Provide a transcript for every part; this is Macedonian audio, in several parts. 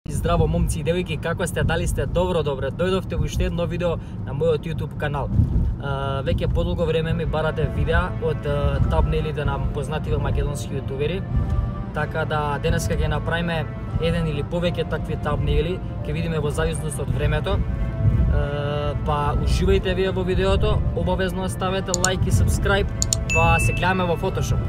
Здраво момци и девојки, како сте, дали сте добро, дојдовте во уште едно видео на мојот YouTube канал. Веќе подолго време ми барате видеа од табнейлите на познативе македонски јутубери, така да денеска ќе направиме еден или повеќе такви табнейли, ќе видиме во зависност од времето. Па уживајте вие во видеото, обавезно ставете лайк и subscribe, па се гледаме во Photoshop.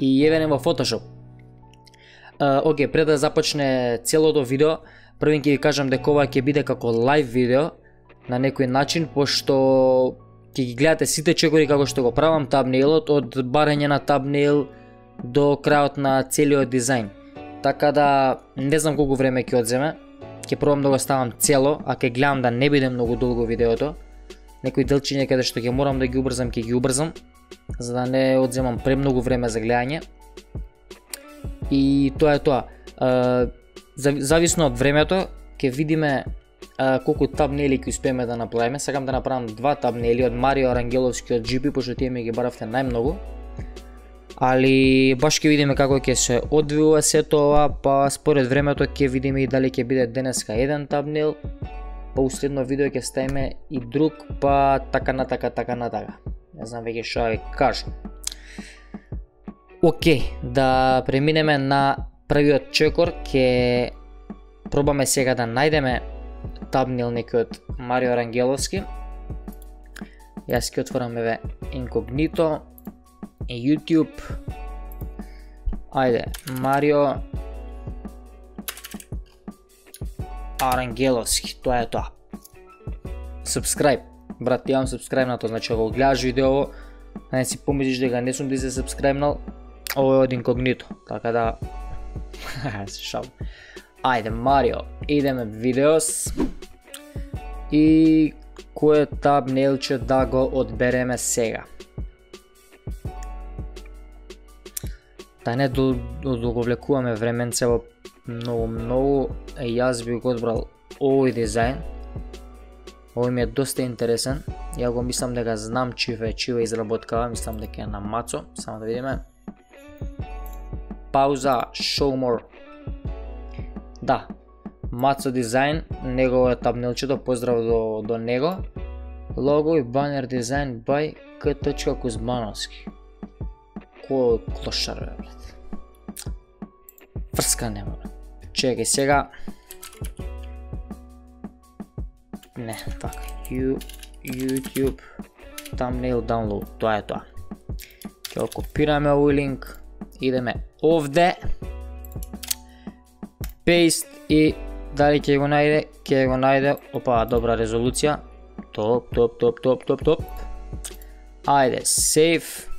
И евене во Photoshop. Океј, пред да започне целото видео, првен ќе ви кажам дека ова ќе биде како лайв видео на некој начин, пошто ќе ги гледате сите чекори како што го правам табнейлот, од барање на табнейл до крајот на целиот дизајн. Така да не знам колку време ќе одземе. Ќе пробам да го ставам цело, а ќе гледам да не биде многу долго видеото. Некои делчиња каде што ќе морам да ги убрзам, ќе ги убрзам, за да не одземам премногу време за гледање. И тоа е тоа. Зависно од времето ќе видиме колку табнейли ќе успееме да направиме. Сакам да направам два табнейли од Марио Арангеловски од GP, пошто тие ми ги баравте најмногу. Али баш ќе видиме како ќе се одвива сето ова, па според времето ќе видиме и дали ќе биде денеска еден табнейл, па уследно видео ќе ставиме и друг, па така натака. Не знам веќе што ви кажам. Океј, да преминеме на првиот чекор. Ќе пробаме сега да најдеме табнейл некој од Марио Арангеловски. Јас ќе отворам еве инкогнито и YouTube. Ајде, Марио Арангеловски, тоа е тоа. Subscribe. Брат, имам сабскрајбнато, значи ако гледаш видео, не си помислиш дека не сум ти се сабскрајбнал, ово е од инкогнито, така да се шалам. Ајде, Марио, идеме видеос и кој е табнейлче да го одбереме сега. Да не одолговлекуваме временце во многу, јас би го одбрал овој дизајн. Овој ми е доста интересен. Ја го мислам дека знам чива изработкава, мислам дека е на Мацо, само да видиме. Пауза, show more. Да, Мацо дизајн, негово е табнелчето, поздрав до него. Лого и банер дизајн by K. Кузмановски. Кој клошар, бе, брат. Врска нема, бе. Чекај сега. Не, така. YouTube thumbnail download, тоа е тоа. Ќе го копираме овој линк, идеме овде, paste и дали ќе го најде? Ќе го најде, опа, добра резолуција. Топ. Ајде, save.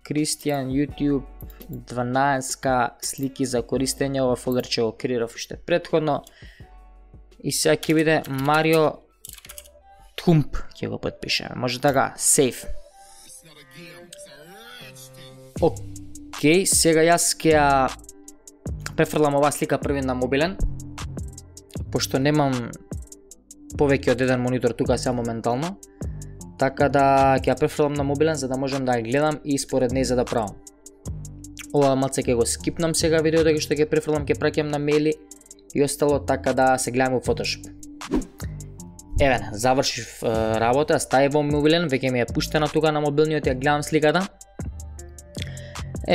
Кристијан YouTube 12 слики за користење, ова фолдерче го креирав уште претходно. И сега ќе биде Марио Тхумп, ќе го подпишеме. Може така, save. Океј, сега јас ќе ја префрлам оваа слика први на мобилен, пошто немам повеќе од еден монитор тука сега моментално. Така да ќе ја префрлам на мобилен за да можам да ја гледам и според неј за да правам. Ова малце ќе го скипнам сега видеото што ќе префрлам, ќе праќам на мейли и остало, така да се гледаме во Photoshop. Еве, завршив работа, ставив во мобилен, веќе ми е пуштена тука на мобилниот, ја гледам сликата.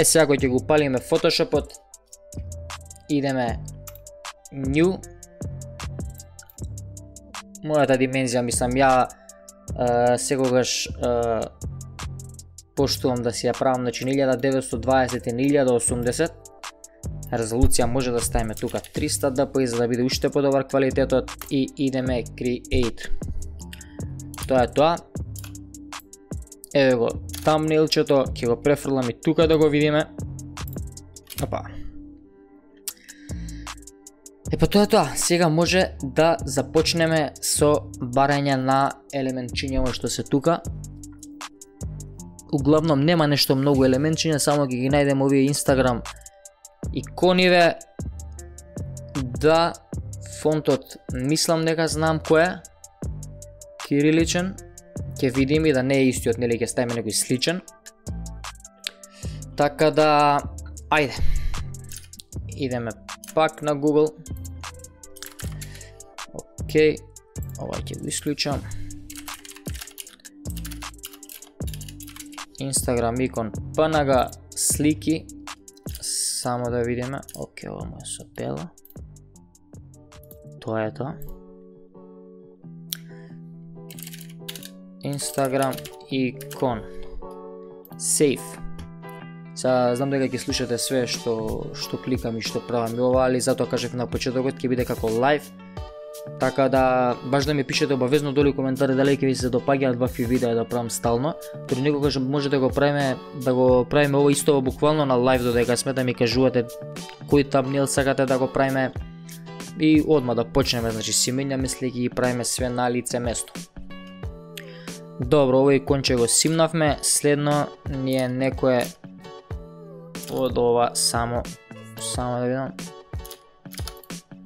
Сега кој ќе го палиме Photoshopот, идеме New. Мојата димензија, мислам, ја секогаш поштувам да си ја правам, значи 1920 и 1080. Резолуција може да ставиме тука 300 dpi за да биде уште подобар квалитетот и идеме Create. Тоа е тоа. Еве го тамнейлчето, ќе го префрлам и тука да го видиме. Опа. Епа тоа е тоа. Сега може да започнеме со барање на елементчиња што се тука. Углавном нема нешто многу елементчиња, само ќе ги најдем овие Instagram икониве. Да, фонтот мислам дека знам кој е. кириличен. Ќе видиме да не е истиот, нели ќе ставиме некој сличен. Така да, ајде. Идеме пак на Google. Океј, ова ќе го исклучам. Instagram икон PNG слики. Само да видиме. Океј, ова му е со бела. Тоа е тоа. Instagram икон. Save. Знам дека ќе слушате све што кликам и што правам и ова, али затоа кажав на почетокот ќе биде како лайв. Така да баш да ми пишете обавезно долу коментари дали ќе ви се допаѓаат вакви видеа да правам стално. Тори некогаш може да го правиме ова исто буквално на лайв, додека сме да ми кажувате кој тамнел сакате да го правиме и одма да почнеме, значи си менјаме слики и правиме све на лице место. Добро, овој иконче го симнавме, следно ни е некое од ова само да видам.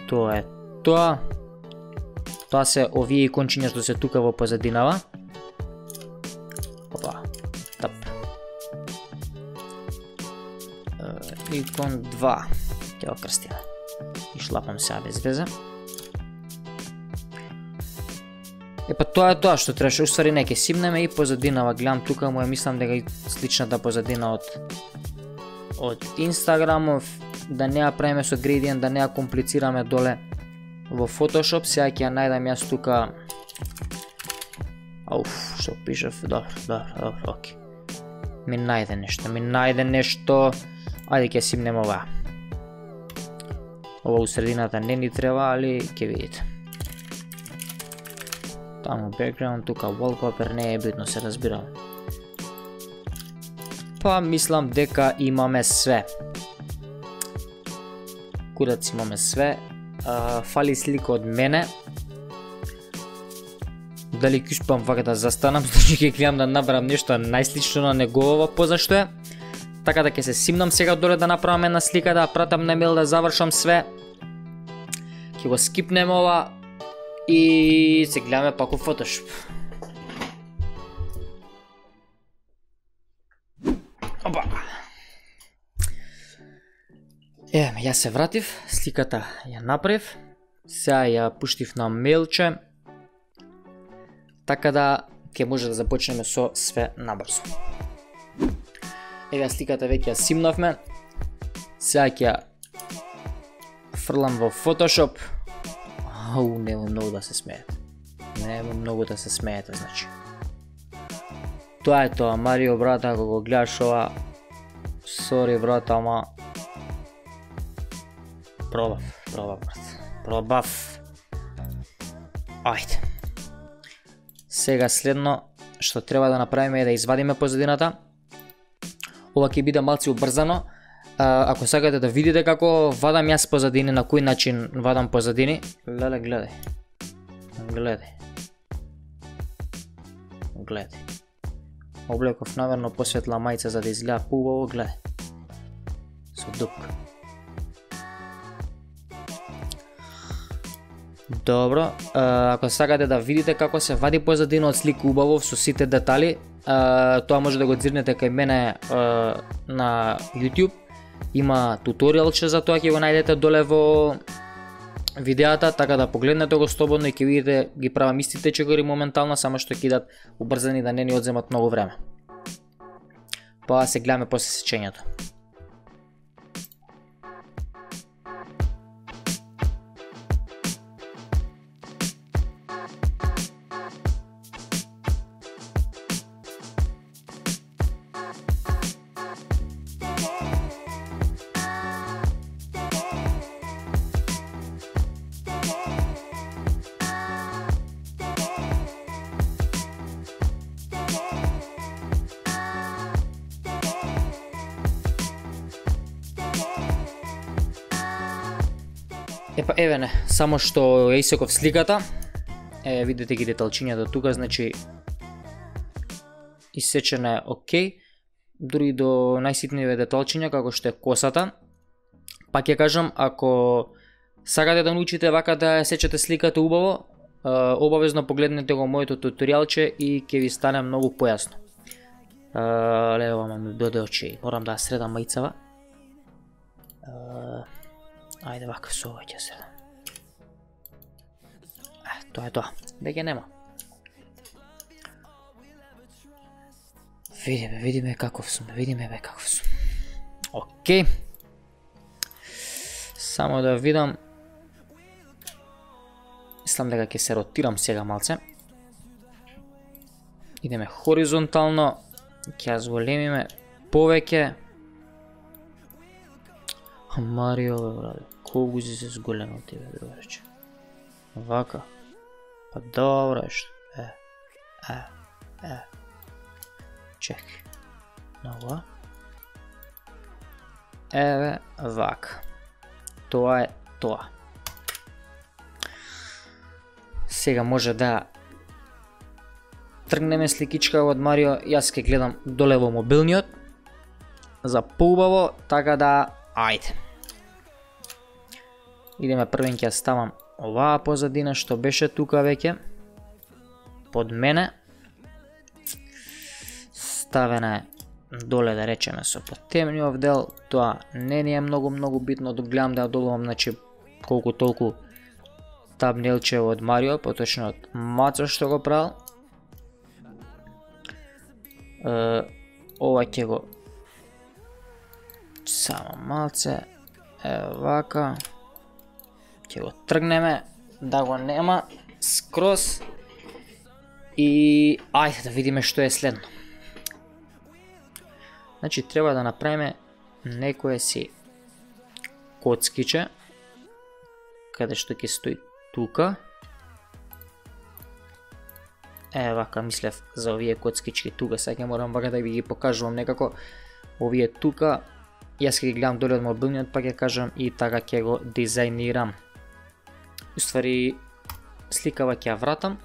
Тоа е тоа. Тоа се овие икончиња што се тука во позадинава. Опа, тап. Икон 2. Ќе го крстиме. И шлапам сега без везе. Епа тоа е тоа што требаше, уствари не ќе симнеме и позадинава, гледам тука му е, мислам дека е сличната позадина од Инстаграмов, да не ја правиме со градиент, да не ја комплицираме доле во Photoshop. Сега ќе ја најдам јас тука. Што пишав, добро, окей. Ми најде нешто. Ајде ќе симнем ова. Ова у средината не ни треба, али ќе видите. Таму background, тука wallpaper, не е битно, се разбирам. Па мислам дека имаме све. Курац имаме све. Фали слика од мене. Дали ќе успеам вака да застанам, значи ќе гледам да набрам нешто најслично на негово позашто е. Така да ќе се симнам сега доле да направам една слика, да пратам на мејл, да завршам све. Ќе го скипнем ова и се гледаме пак во Photoshop. Опа. Јас се вратив, сликата ја направив, сега ја пуштив на мејлче, така да ќе може да започнеме со све набрзо. Сликата веќе ја симнавме, сега ќе ја фрлам во Photoshop. Нема многу да се смеете. Значи. Тоа е тоа, Марио, брата, ако го гледаш ова, сори, брата, ама пробав. Ајде. Сега следно што треба да направиме е да извадиме позадината. Ова ќе биде малци убрзано. Ако сакате да видите како вадам јас позадини, на кој начин вадам позадини, гледај. Облеков наверно посветла мајца за да изгледа поубаво, гледај. Со дупка. Добро, ако сакате да видите како се вади позадина од слика убаво со сите детали, тоа може да го дзирнете кај мене на YouTube. Има туторијалче за тоа, ќе го најдете доле во видеата, така да погледнете го слободно и ќе видите ги правам истите чекори моментално, само што ќе идат убрзани да не ни одземат многу време. Па се гледаме после сечењето. Епа еве не, само што ја исеков сликата. Видите ги деталчињата тука, значи исечена е окей. Дури до најситниве деталчиња како што е косата. Пак ќе кажам, ако сакате да научите вака да сечете сликата убаво, обавезно погледнете го моето туторијалче и ќе ви стане многу појасно. Лева ми доде очи, морам да средам мајцава. Ајде вака со ова ќе средам. Тоа е тоа, веќе нема. Видиме каков сум, Океј. Само да видам. Мислам дека ќе се ротирам сега малце. Идеме хоризонтално. Ќе ја зголемиме повеќе. Марио, браде, колку си се зголемил ти, бе, другарче. Вака. Па добро, што? Чекай. Нова. Еве, вака. Тоа е тоа. Сега може да тргнеме сликичка од Марио. Јас ќе гледам доле во мобилниот за поубаво, така да ајде. Идеме првен ќе ставам оваа позадина што беше тука веќе под мене. Ставена е доле, да речеме, со потемниот дел. Тоа не ни е многу битно, док гледам да ја долувам, значи колку толку табнелче од Марио, поточно од Мацо што го правил. Ова ќе го само малце, вака, ќе го тргнеме да го нема скроз и ајде да видиме што е следно. Значи треба да направиме некое си коцкиче каде што ќе стои тука. Вака мислев за овие коцкички тука, сега морам вака да ви ги покажувам некако. Овие тука, јас ќе ги гледам доле од мобилниот, па ќе кажам и така ќе го дизајнирам. Уствари, сликава ќе ја вратам,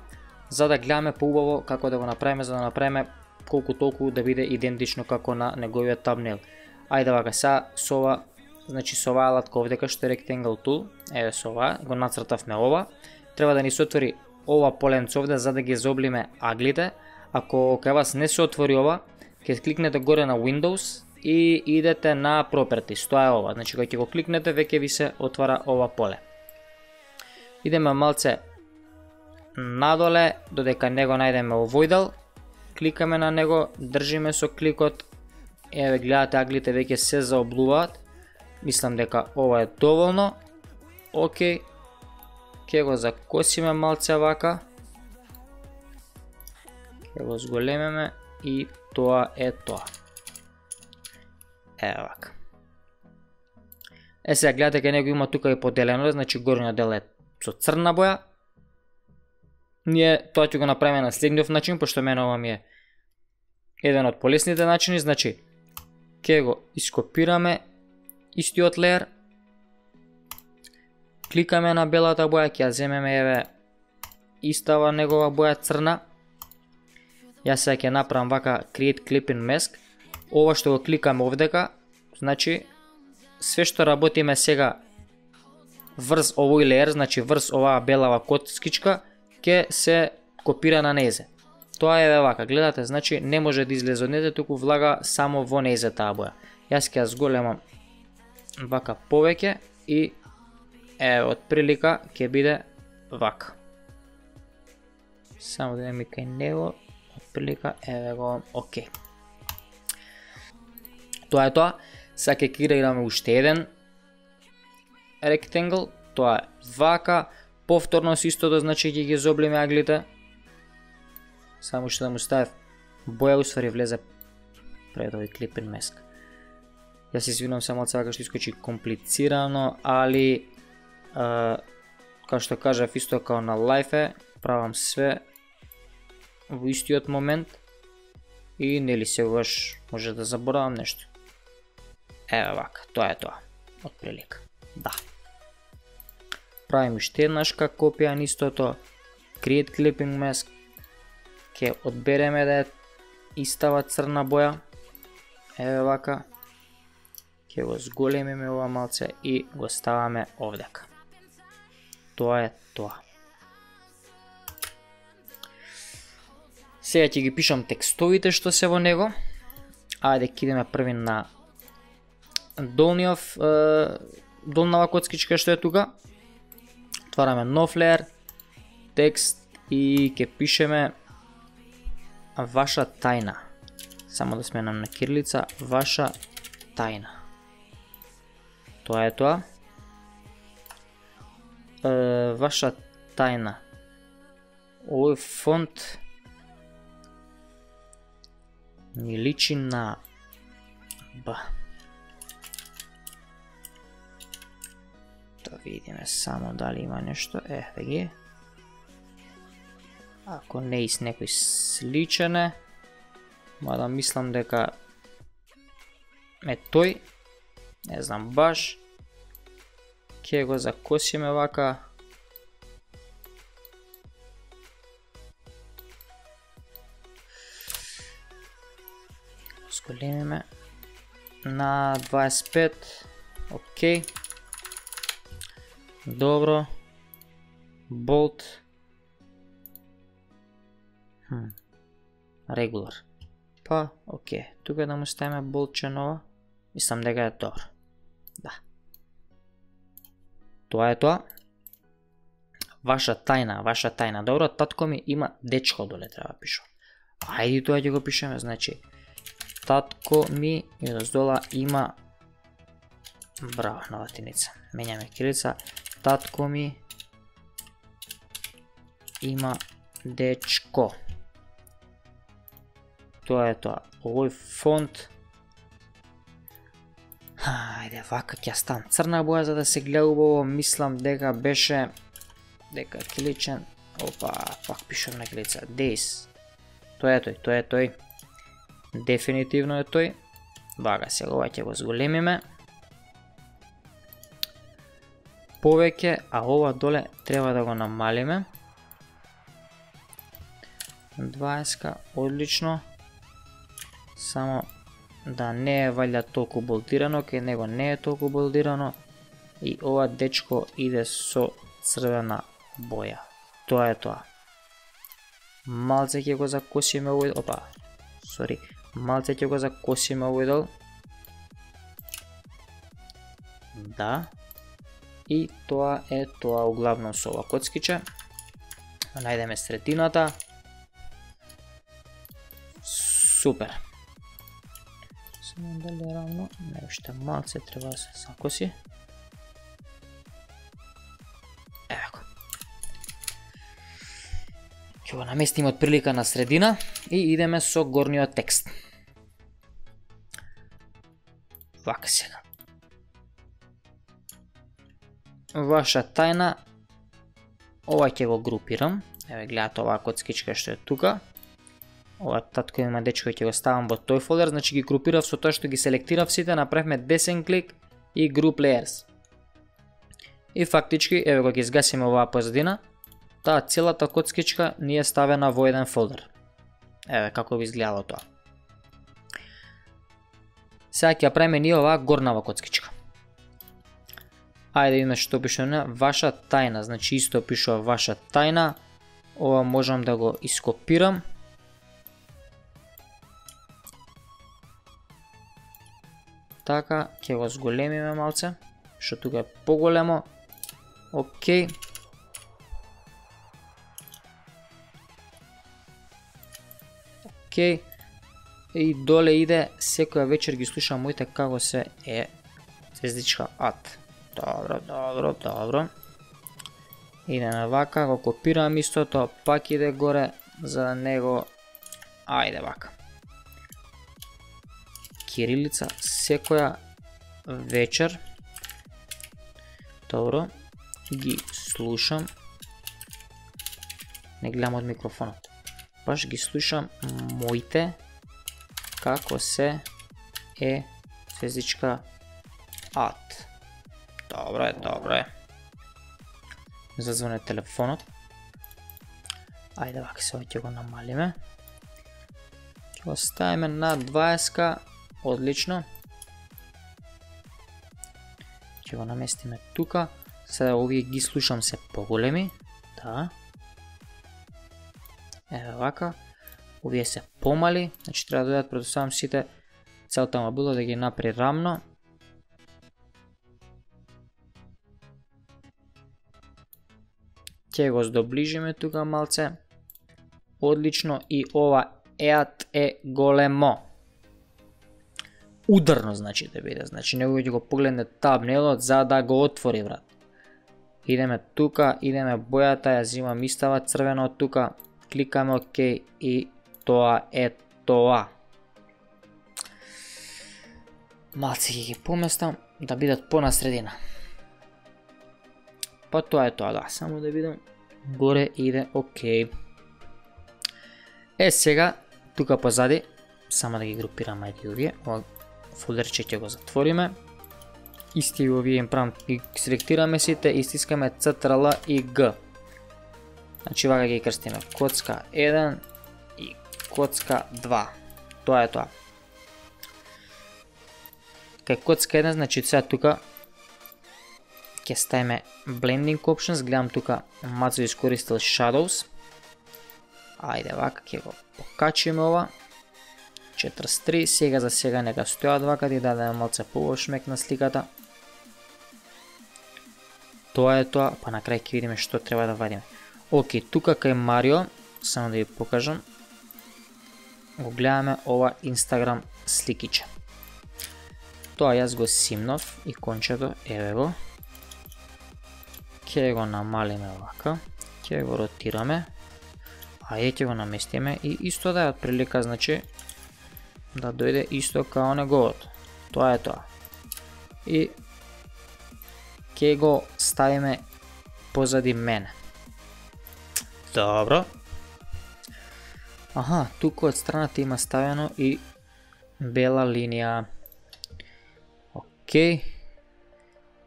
за да гледаме поубаво како да го направиме, за да направиме колку толку да биде идентично како на неговиот табнел. Ајде вака, сега со ова, значи со оваа алатка овдека што е Rectangle Tool, еве со оваа, го нацртавме ова, треба да ни се отвори ова поленце овде за да ги заоблиме аглите. Ако кај вас не се отвори ова, ќе кликнете горе на Windows и идете на Properties, тоа е ова, значи кога ќе го кликнете веќе ви се отвара ова поле. Идеме малце надоле, додека не го најдеме овој дел, кликаме на него, држиме со кликот, еве гледате аглите веќе се заоблуваат, мислам дека ова е доволно, окей, ќе го закосиме малце вака, ќе го зголемеме и тоа е тоа. Еве вака. Сега гледате кај него има тука и поделено, значи горниот дел е со црна боја. Ние тоа ќе го направиме на следниот начин, пошто мене ова ми е еден од полесните начини, значи ќе го ископираме истиот леер, кликаме на белата боја, ќе ја земеме еве истава негова боја црна. Јас сега ќе направам вака Create Clipping Mask. Ова што го кликаме овдека, значи све што работиме сега врз овој леер, значи врз оваа белава коцкичка, ќе се копира на незе. Тоа е вака, гледате, значи не може да излезе од незе, туку влага само во незе таа боја. Јас ќе ја зголемам вака повеќе и од прилика ќе биде вака. Само да ми кај него, од прилика, еве го, окей. Тоа е тоа. Сега ќе креираме уште еден rectangle, тоа е вака. Повторно со истото, значи ќе ги зоблиме аглите. Само што да му ставев боја, усвари влезе пред овој Clipping Mask. Јас извинувам се малце вака што искочи комплицирано, али како што кажав исто као на лайфе, правам све во истиот момент и нели сегаш може да заборавам нешто. Еве вака, тоа е тоа, од прилика. Да. Правим уште еднашка копија на истото, Create Clipping Mask, ќе одбереме да е истава црна боја, еве вака, ќе го зголемиме ова малце и го ставаме овдека. Тоа е тоа. Сега ќе ги пишам текстовите што се во него. Ајде ќе идеме први на долнава коцкичка што е тука. Отвараме нов леер, текст и ќе пишеме ваша тајна. Само да сменам на кирилица, ваша тајна. Тоа е тоа. Ваша тајна. Овој фонт ми личи на Б. Да видиме само дали има нешто. Ги. Ако не и с некој сличен е, мада мислам дека е тој, не знам баш, ќе го закосиме вака. Зголемиме на 25, окей, добро, болт, регулар, па окей, тука да му ставиме болтче нова, мислам дека е добро, да. Тоа е тоа. Ваша тајна, добро, татко ми има дечко доле треба пишам. Ајде тоа ќе го пишеме, значи, татко ми и доздола има, браво, на латиница, менјаме кирилица, татко ми има дечко. Тоа е тоа. Овој фонт, ајде вака ќе стан црна боја за да се гледа убаво, мислам дека беше киличен, опа, пак пишам на килица, Days. Тоа е тој. Дефинитивно е тој. Вака сега ова ќе го зголемиме. Повеќе, а ова доле треба да го намалиме. 20, одлично. Само да не е валја толку болдирано, кај него не е толку болдирано. И ова дечко иде со црвена боја. Тоа е тоа. Малце ќе го закосиме овој, малце ќе го закосиме овој дел. Да. И тоа е тоа углавно со ова коцкиче. Најдеме средината. Супер. Само дали е равно, не уште малце треба да се закоси. Ево го. Ќе го наместиме од прилика на средина и идеме со горниот текст. Вака сега. Ваша тајна, ова ќе го групирам. Еве гледате оваа коцкичка што е тука. Ова татко има дечко ќе го ставам во тој фолдер, значи ги групирав со тоа што ги селектирав сите, направивме десен клик и Group Layers. И фактички, еве го ги изгасиме оваа позадина, таа целата коцкичка ни е ставена во еден фолдер. Еве како би изгледало тоа. Сега ќе правиме ние оваа горнава коцкичка. Ајде видиме што пишува, ваша тајна, значи исто пишува ваша тајна. Ова можам да го ископирам. Така, ќе го зголемиме малце, што тука е поголемо. Океј. Океј. И доле иде, секоја вечер ги слушам моите како се е звездичка ад. Добро. Идеме вака, го копирам истото, пак иде горе за него. Ајде вака. Кирилица секоја вечер. Добро. Ги слушам. Не гледам од микрофонот. Баш ги слушам моите како се е звездичка ад. Добро е. Зазвоне телефонот. Ајде вака се ќе го намалиме. Ќе го ставиме на 20. Одлично. Ќе го наместиме тука. Сега овие ги слушам се поголеми. Да. Еве вака. овие се помали, значи треба да дојдат предоставам сите, целта му било да ги направи рамно. Ќе го здоближиме тука малце, одлично, и ова еат е големо. Ударно значи да биде, значи него ќе го погледне табнелот за да го отвори брат. Идеме тука, идеме бојата, ја зимам истава црвена од тука, кликаме ОК и тоа е тоа. Малце ќе ги поместам да бидат по на средина. Па тоа е тоа, да, само да видам, горе иде ОК. Сега, тука позади, само да ги групираме и овие, ова фолдерче ќе го затвориме. Исти овие им правам, ги селектираме сите и стискаме CTRL и G. Значи вака ги крстиме коцка 1 и коцка 2. Тоа е тоа. Кај коцка 1, значи сега тука ќе ставиме Blending Options, гледам тука Мацо искористил Shadows. Ајде вака ќе го покачиме ова. 43, сега за сега нека стојат вака, да дадеме малце повошмек на сликата. Тоа е тоа, па на крај ќе видиме што треба да вадиме. Оке, тука кај Марио, само да ви покажам, го гледаме ова Instagram сликиче. Тоа јас го симнав, икончето, еве го. Ќе го намалиме вака, ќе го ротираме, ајде ќе го наместиме и исто да е од прилика, значи, да дојде исто као неговото. Тоа е тоа. И ќе го ставиме позади мене. Добро. Аха, тука од страната има ставено и бела линија. Океј.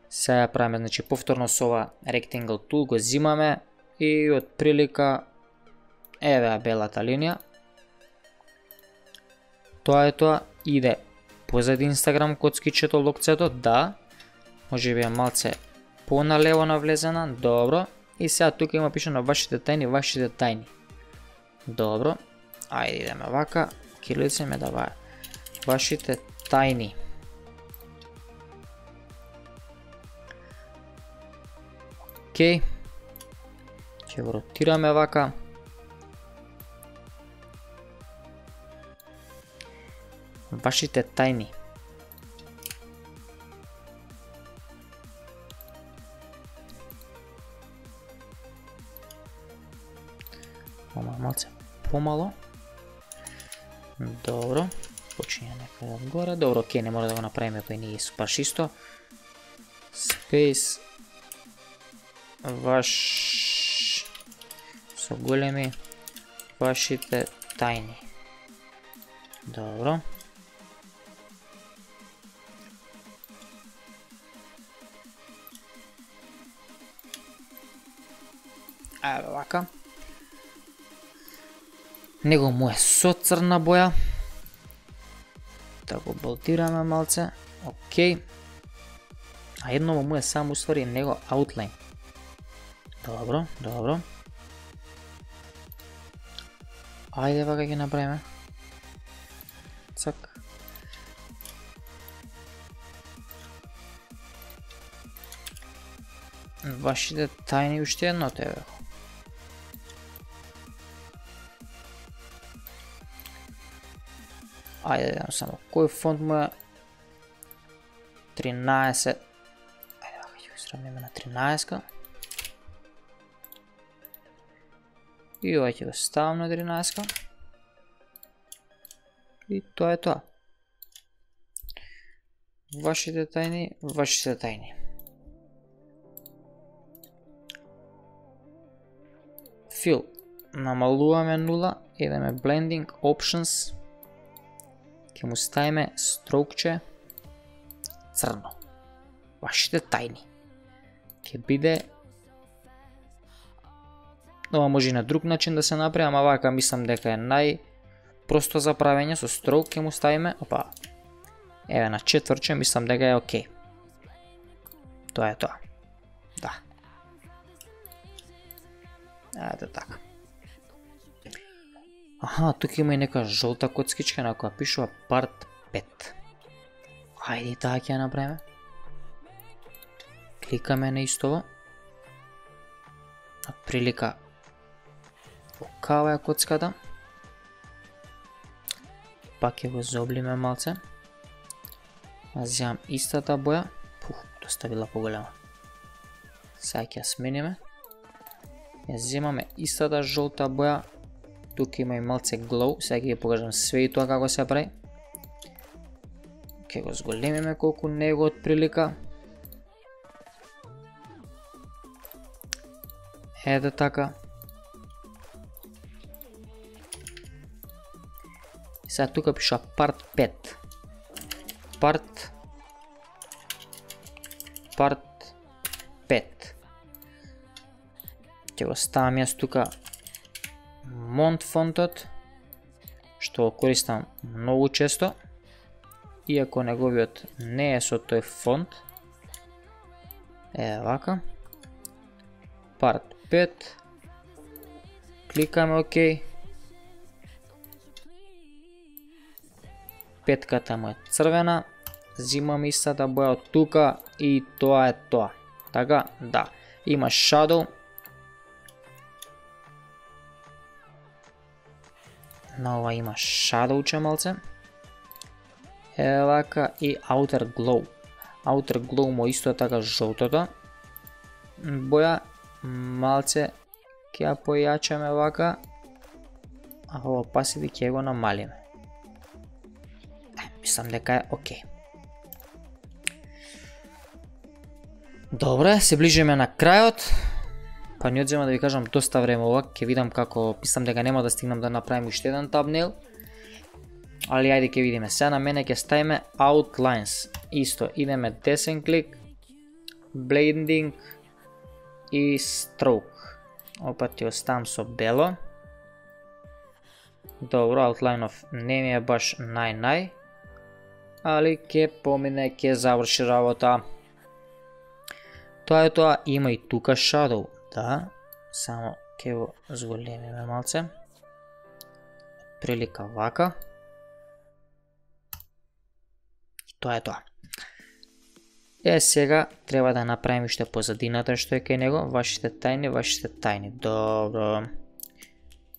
Сега правиме, значи, повторно со ова Rectangle Tool го зимаме и од прилика еве белата линија. Тоа е тоа, иде позади Instagram коцкичето, локцето, да. Може би е малце поналево навлезена, добро. И сега тука има пишано вашите тајни. Добро. Ајде идеме вака, кирилица ме да вашите тајни. Океј. Ќе го ротираме вака. Вашите тајни. Малце помало. Добро. Почине некаде одгоре. Добро, окей, не мора да го направиме па и ние баш исто. Space. Ваш со големи вашите тајни. Добро. Еве вака. Него му е со црна боја. Да го болтираме малце. Океј. А едно му е само уствари него outline. Добро, добро. Ајде вака ги направиме. Цак. Вашите тајни уште едно тебе. Ајде да само кој фонд му е 13. Ајде вака ќе го сравниме на 13. И ова ќе го ставам на 13. И тоа е тоа. Вашите тајни. Fill. Намалуваме 0, идеме Blending Options. Ќе му ставиме строкче црно. Вашите тајни. Ќе биде... Ова може и на друг начин да се направи, ама вака мислам дека е најпросто за правење. Со строк ќе му ставиме... Опа. Еве на четврче мислам дека е окей. Тоа е тоа. Да. Ето така. Аха, тук има и нека жолта коцкичка на која пишува part 5. Ајде и таа ќе ја направиме. Кликаме на истово. Отприлика окава е коцката. Пак ќе го заоблиме малце. Аз вземам истата боја. Доста била поголема. Сега ќе ја смениме. Ја вземаме истата жолта боја. Тук има и малце glow. Сега ќе ја покажам све и тоа како се прави. Ќе го зголемиме колку него отприлика. Ете така. Сега тука пиша part 5. Part 5. Ќе го ставам јас тука Mont фонтот, што го користам многу често, иако неговиот не е со тој фонт. Е вака. Part 5. Кликаме ОК. Петката му е црвена. Зимаме истата боја од тука и тоа е тоа. Така, да. Има shadow. На ова има shadow чемалце. Е вака и outer glow. Outer glow му исто така жолтото. Боја малце ќе ја појачаме вака. А ова opacity ќе го намалиме. Мислам дека е окей. Добре, се ближиме на крајот. Па ни одзема да ви кажам доста време ова, ќе видам како, мислам дека нема да стигнам да направим уште еден thumbnail. Али ајде ќе видиме. Сега на мене ќе ставиме outlines. Исто, идеме десен клик, blending и stroke. Опа ти оставам со бело. Добро, outline-ов не ми е баш нај, али ќе помине, ќе заврши работа. Тоа е тоа, има и тука shadow, да, само ќе го зголемиме малце. Прилика вака. Тоа е тоа. Е, сега треба да направим уште позадината што е кај него, вашите тајни. Добро.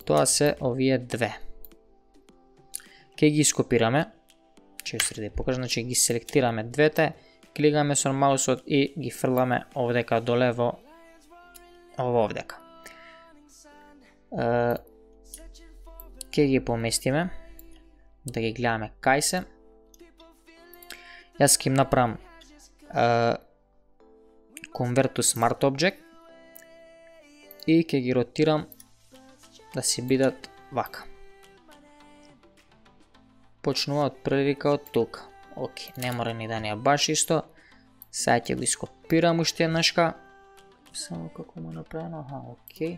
Тоа се овие две. Ке ги скопираме. Ќе среди покажам, значи ги селектираме двете, кликаме со маусот и ги фрламе овдека доле во овдека. Ке ги поместиме, да ги гледаме кај се. Јас ќе им направам Convert to Smart Object и ќе ги ротирам да си бидат вака. Почнува од прилика од тука. Окей, не мора ни да не е баш исто. Сега ќе го ископирам уште еднашка. Само како му направено, аха, окей.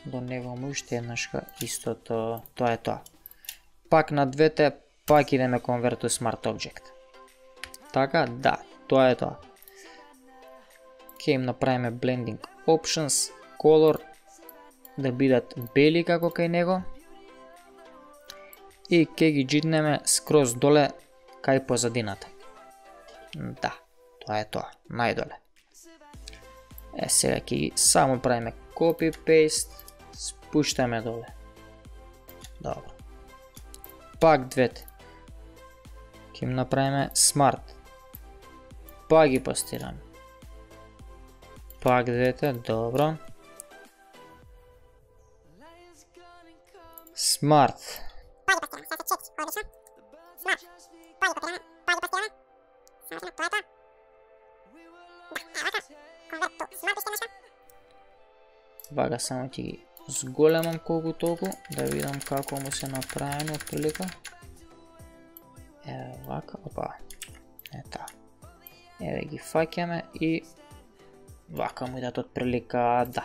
До него му уште еднашка истото, тоа е тоа. Пак на двете, пак идеме Convert to Smart Object. Така, да, тоа е тоа. Ќе им направиме Blending Options, Color, да бидат бели како кај него. И ќе ги джитнеме скроз доле кај позадината. Да, тоа е тоа, најдоле. Е, сега ќе ги само правиме copy-paste, спуштаме доле. Добро. Пак двете. Ќе им направиме Smart. Пак ги пастираме. Пак двете, добро. Smart. Вага само ќе ги зголемам колку толку, да видам како му се направено прилика. Еве вака, опа. Ета. Еве ги фаќаме и вака му идат од прилика, да.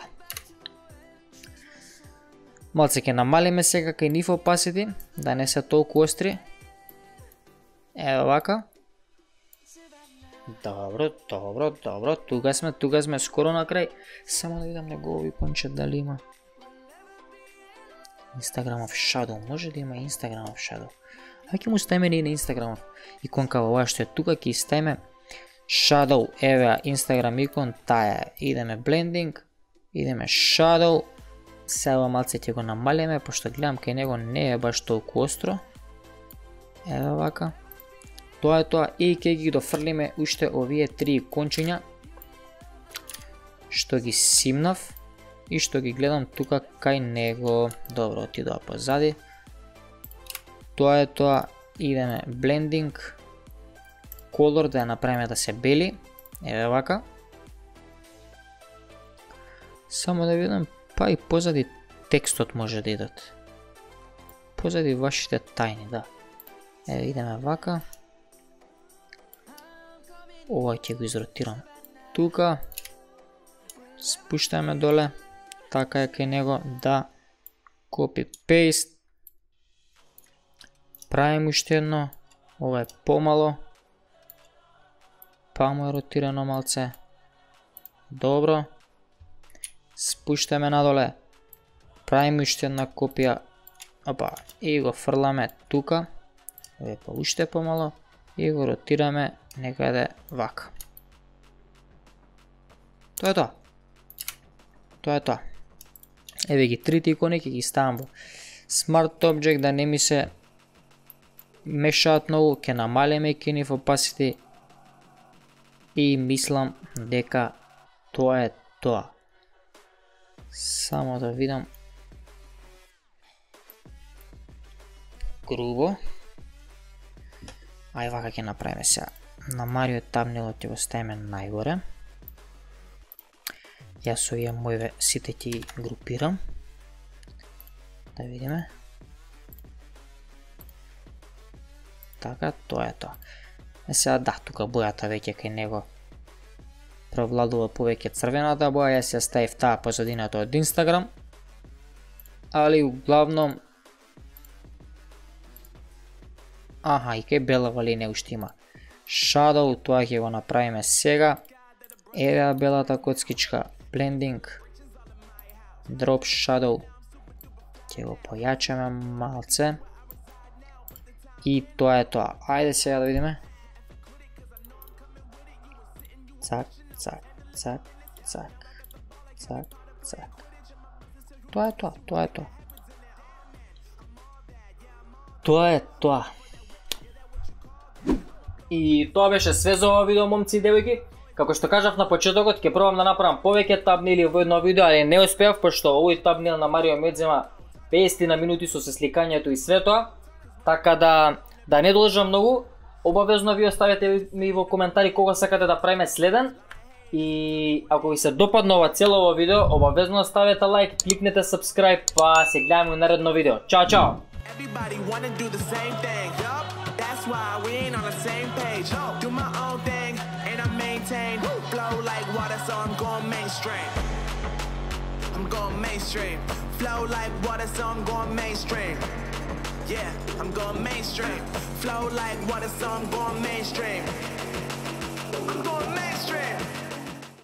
Малце ќе намалиме сега кај нив opacity, да не се толку остри. Еве вака. Добро, тука сме скоро на крај. Само да видам негови понче дали има. Instagramov Shadow, може да има Instagramov Shadow. А ќе му ставиме и на Instagramov иконка ова што е тука, ќе ставиме Shadow, еве Instagram икон, таа е. Идеме blending, идеме Shadow. Сега малце ќе го намалиме, пошто гледам кај него не е баш толку остро. Еве вака. Тоа е тоа и ќе ги дофрлиме уште овие три икончиња што ги симнав и што ги гледам тука кај него. Добро, отидоа позади. Тоа е тоа, идеме blending, color да ја направиме да се бели, еве вака. Само да видам, па и позади текстот може да идат. Позади вашите тајни, да. Еве идеме вака. Ова ќе го изротирам тука. Спуштаме доле. Така е кај него, да. Copy paste. Правим уште едно. Ова е помало. Па му е ротирано малце. Добро. Спуштаме надоле. Правим уште една копија. Опа. И го фрламе тука. Ова е па уште помало. И го ротираме некаде вака. Тоа е тоа. Тоа е тоа. Еве ги трите икони, ќе ги ставам во Smart Object да не ми се мешаат многу, ќе намалиме Knife Opacity и мислам дека тоа е тоа. Само да видам грубо. Ај вака ќе направиме сега. На Mario thumbnail ќе го ставиме најгоре. Јас со овие моје сите ќе ги групирам. Да видиме. Така, тоа е тоа. Сега да, тука бојата веќе кај него превладува повеќе црвената боја, јас ја ставив таа позадината од Instagram. Али углавном аха, и кај белава линија уште има Shadow, тоа ќе го направиме сега. Еве белата коцкичка, blending, drop shadow, ќе го појачаме малце. И тоа е тоа. Ајде сега да видиме. Цак, цак, цак, цак, цак, цак. Тоа е тоа, тоа е тоа. Тоа е тоа. И тоа беше све за ова видео, момци и девојки. Како што кажав на почетокот, ќе пробам да направам повеќе табнели во едно видео, али не успеав, пошто овој табнел на Марио ми одзема 50 на минути со сликањето и све тоа. Така да не должам многу, обавезно ви оставете ми во коментари кога сакате да правиме следен. И ако ви се допадна ова цело видео, обавезно оставете лайк, кликнете subscribe, па се гледаме во наредно видео. Чао, чао! Everybody wanna do the same thing. That's why we ain't on the same page. Do my own thing and I maintain. Flow like water, so I'm going mainstream. I'm going mainstream. Flow like water, so I'm going mainstream. Yeah, I'm going mainstream. Flow like water, so I'm going mainstream. I'm going mainstream.